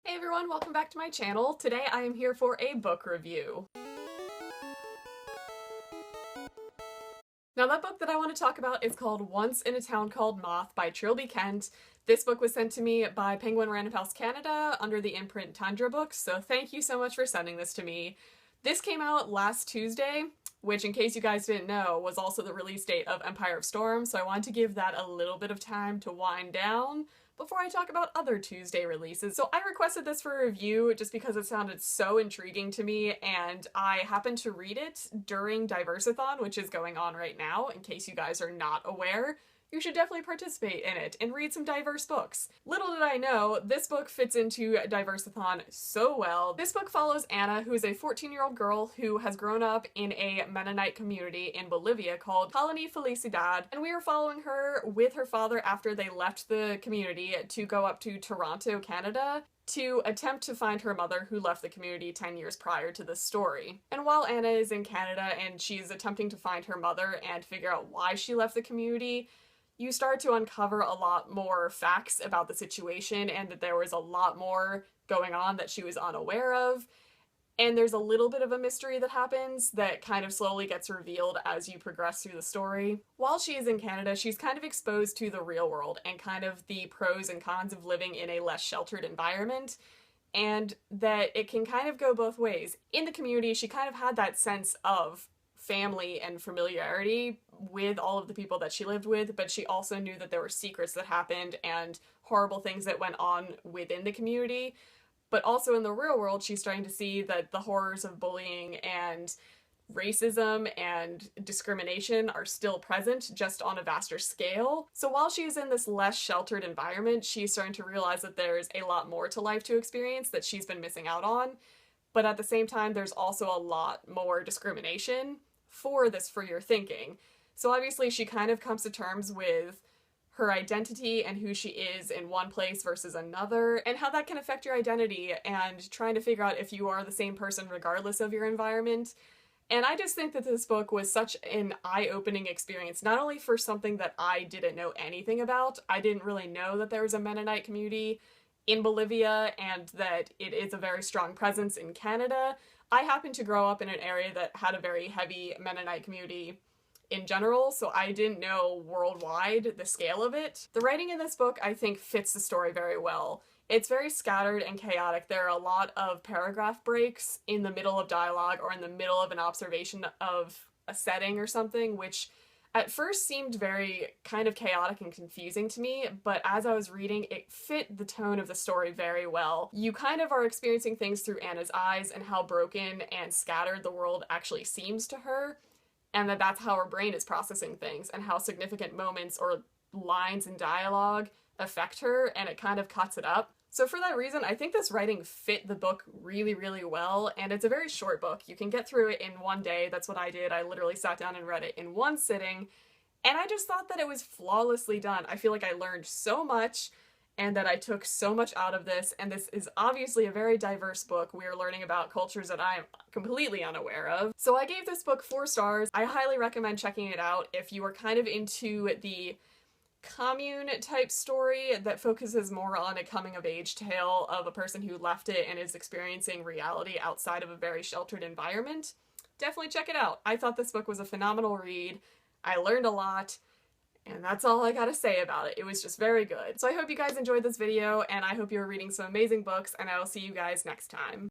Hey everyone, welcome back to my channel. Today I am here for a book review. Now that book that I want to talk about is called Once in a Town Called Moth by Trilby. This book was sent to me by Penguin Random House Canada under the imprint Tundra Books, so thank you so much for sending this to me. This came out last Tuesday, which in case you guys didn't know was also the release date of Empire of Storm, so I wanted to give that a little bit of time to wind down before I talk about other Tuesday releases. So I requested this for review just because it sounded so intriguing to me, and I happened to read it during Diversathon, which is going on right now. In case you guys are not aware, you should definitely participate in it and read some diverse books. Little did I know, this book fits into Diversathon so well. This book follows Anna, who is a 14-year-old girl who has grown up in a Mennonite community in Bolivia called Colony Felicidad, and we are following her with her father after they left the community to go up to Toronto, Canada, to attempt to find her mother who left the community 10 years prior to this story. And while Anna is in Canada and she's attempting to find her mother and figure out why she left the community, you start to uncover a lot more facts about the situation and that there was a lot more going on that she was unaware of. And there's a little bit of a mystery that happens that kind of slowly gets revealed as you progress through the story. While she is in Canada, she's kind of exposed to the real world and kind of the pros and cons of living in a less sheltered environment, and that it can kind of go both ways. In the community, she kind of had that sense of family and familiarity with all of the people that she lived with, but she also knew that there were secrets that happened and horrible things that went on within the community. But also in the real world, she's starting to see that the horrors of bullying and racism and discrimination are still present, just on a vaster scale. So while she's in this less sheltered environment, she's starting to realize that there's a lot more to life to experience that she's been missing out on. But at the same time, there's also a lot more discrimination for your thinking. So obviously she kind of comes to terms with her identity and who she is in one place versus another, and how that can affect your identity, and trying to figure out if you are the same person regardless of your environment. And I just think that this book was such an eye-opening experience, not only for something that I didn't know anything about. I didn't really know that there was a Mennonite community in Bolivia and that it is a very strong presence in Canada. I happened to grow up in an area that had a very heavy Mennonite community in general, so I didn't know worldwide the scale of it. The writing in this book, I think, fits the story very well. It's very scattered and chaotic. There are a lot of paragraph breaks in the middle of dialogue or in the middle of an observation of a setting or something, which at first seemed very kind of chaotic and confusing to me, but as I was reading, it fit the tone of the story very well. You kind of are experiencing things through Anna's eyes and how broken and scattered the world actually seems to her, and that's how her brain is processing things, and how significant moments or lines in dialogue affect her, and it kind of cuts it up. So for that reason, I think this writing fit the book really, really well, and it's a very short book. You can get through it in one day. That's what I did. I literally sat down and read it in one sitting, and I just thought that it was flawlessly done. I feel like I learned so much, and that I took so much out of this, and this is obviously a very diverse book. We are learning about cultures that I'm completely unaware of. So I gave this book 4 stars. I highly recommend checking it out if you are kind of into the commune type story that focuses more on a coming-of-age tale of a person who left it and is experiencing reality outside of a very sheltered environment. Definitely check it out. I thought this book was a phenomenal read. I learned a lot, and that's all I gotta say about it. It was just very good. So I hope you guys enjoyed this video, and I hope you're reading some amazing books, and I will see you guys next time.